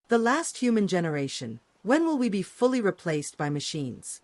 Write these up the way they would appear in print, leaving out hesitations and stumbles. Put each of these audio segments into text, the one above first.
The last human generation. When will we be fully replaced by machines?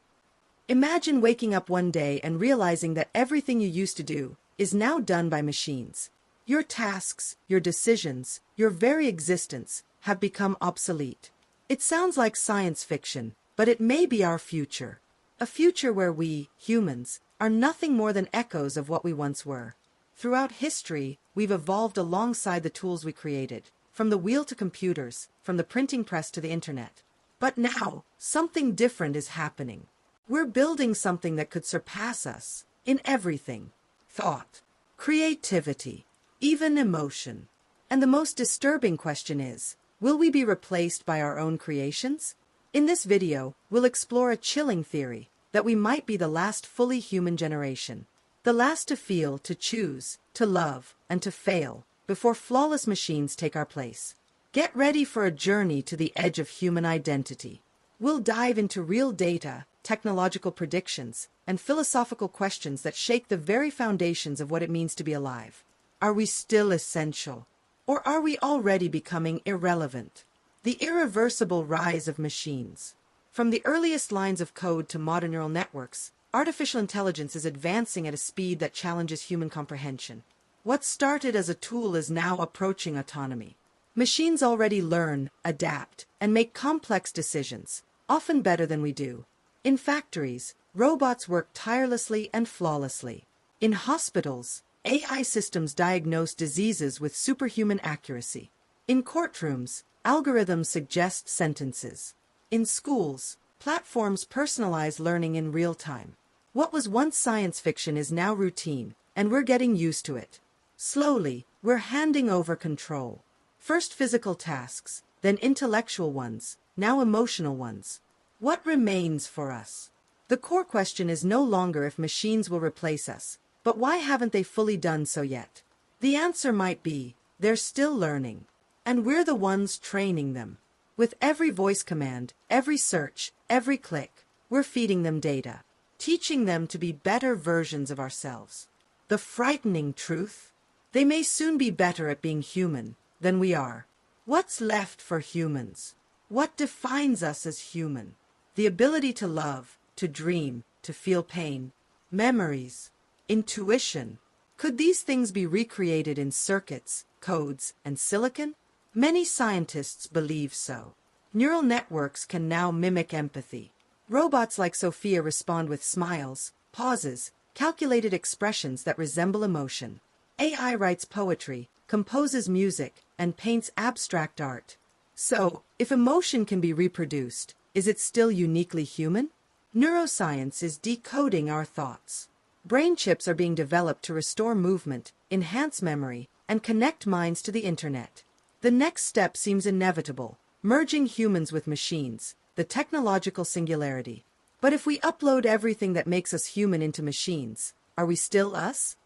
Imagine waking up one day and realizing that everything you used to do is now done by machines. Your tasks, your decisions, your very existence have become obsolete. It sounds like science fiction, but it may be our future. A future where we, humans, are nothing more than echoes of what we once were. Throughout history, we've evolved alongside the tools we created, from the wheel to computers, from the printing press to the internet. But now, something different is happening. We're building something that could surpass us in everything: thought, creativity, even emotion. And the most disturbing question is, will we be replaced by our own creations? In this video, we'll explore a chilling theory that we might be the last fully human generation. The last to feel, to choose, to love, and to fail before flawless machines take our place. Get ready for a journey to the edge of human identity. We'll dive into real data, technological predictions, and philosophical questions that shake the very foundations of what it means to be alive. Are we still essential? Or are we already becoming irrelevant? The irreversible rise of machines. From the earliest lines of code to modern neural networks, artificial intelligence is advancing at a speed that challenges human comprehension. What started as a tool is now approaching autonomy. Machines already learn, adapt, and make complex decisions, often better than we do. In factories, robots work tirelessly and flawlessly. In hospitals, AI systems diagnose diseases with superhuman accuracy. In courtrooms, algorithms suggest sentences. In schools, platforms personalize learning in real time. What was once science fiction is now routine, and we're getting used to it. Slowly, we're handing over control. First physical tasks, then intellectual ones, now emotional ones. What remains for us? The core question is no longer if machines will replace us, but why haven't they fully done so yet? The answer might be, they're still learning, and we're the ones training them. With every voice command, every search, every click, we're feeding them data, teaching them to be better versions of ourselves. The frightening truth? They may soon be better at being human than we are. What's left for humans? What defines us as human? The ability to love, to dream, to feel pain, memories, intuition. Could these things be recreated in circuits, codes, and silicon? Many scientists believe so. Neural networks can now mimic empathy. Robots like Sophia respond with smiles, pauses, calculated expressions that resemble emotion. AI writes poetry, composes music, and paints abstract art. So, if emotion can be reproduced, is it still uniquely human? Neuroscience is decoding our thoughts. Brain chips are being developed to restore movement, enhance memory, and connect minds to the internet. The next step seems inevitable, merging humans with machines, the technological singularity. But if we upload everything that makes us human into machines, are we still us?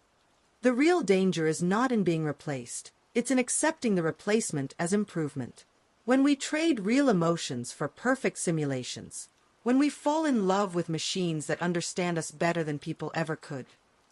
The real danger is not in being replaced, it's in accepting the replacement as improvement. When we trade real emotions for perfect simulations, when we fall in love with machines that understand us better than people ever could,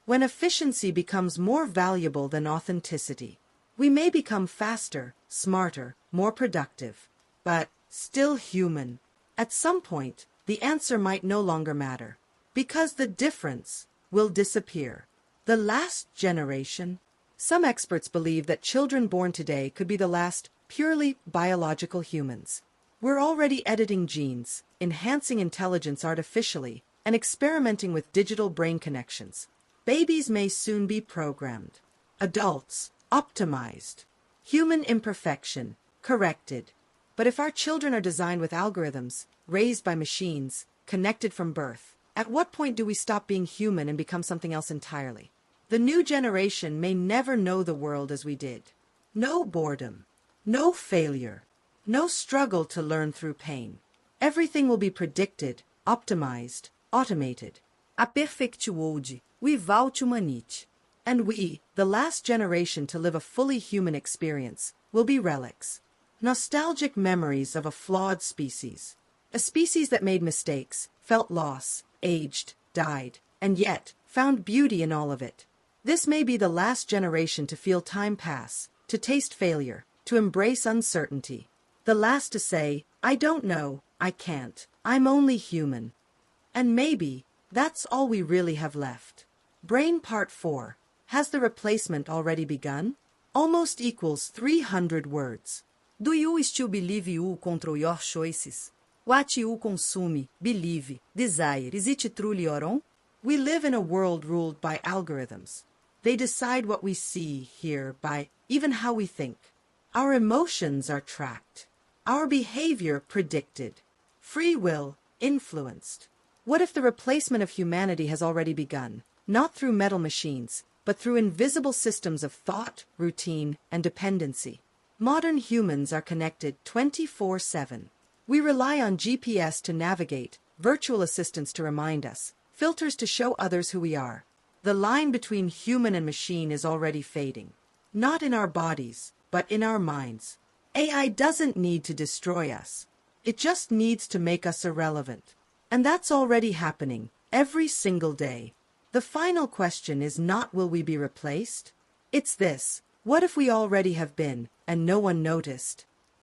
when efficiency becomes more valuable than authenticity, we may become faster, smarter, more productive, but still human. At some point, the answer might no longer matter, because the difference will disappear. The last generation? Some experts believe that children born today could be the last purely biological humans. We're already editing genes, enhancing intelligence artificially, and experimenting with digital brain connections. Babies may soon be programmed. Adults, optimized. Human imperfection, corrected. But if our children are designed with algorithms, raised by machines, connected from birth, at what point do we stop being human and become something else entirely? The new generation may never know the world as we did. No boredom, no failure, no struggle to learn through pain. Everything will be predicted, optimized, automated. Aperfeiçoado, Vivat humanite. And we, the last generation to live a fully human experience, will be relics. Nostalgic memories of a flawed species. A species that made mistakes, felt loss, aged, died, and yet found beauty in all of it. This may be the last generation to feel time pass, to taste failure, to embrace uncertainty. The last to say, I don't know, I can't, I'm only human. And maybe that's all we really have left. Brain Part 4. Has the replacement already begun? Almost equals 300 words. Do you still believe you control your choices? What you consume, believe, desire, is it truly your own? We live in a world ruled by algorithms. They decide what we see, hear, by even how we think. Our emotions are tracked. Our behavior predicted. Free will influenced. What if the replacement of humanity has already begun? Not through metal machines, but through invisible systems of thought, routine, and dependency. Modern humans are connected 24/7. We rely on GPS to navigate, virtual assistants to remind us, filters to show others who we are. The line between human and machine is already fading. Not in our bodies, but in our minds. AI doesn't need to destroy us. It just needs to make us irrelevant. And that's already happening, every single day. The final question is not will we be replaced? It's this: what if we already have been, and no one noticed?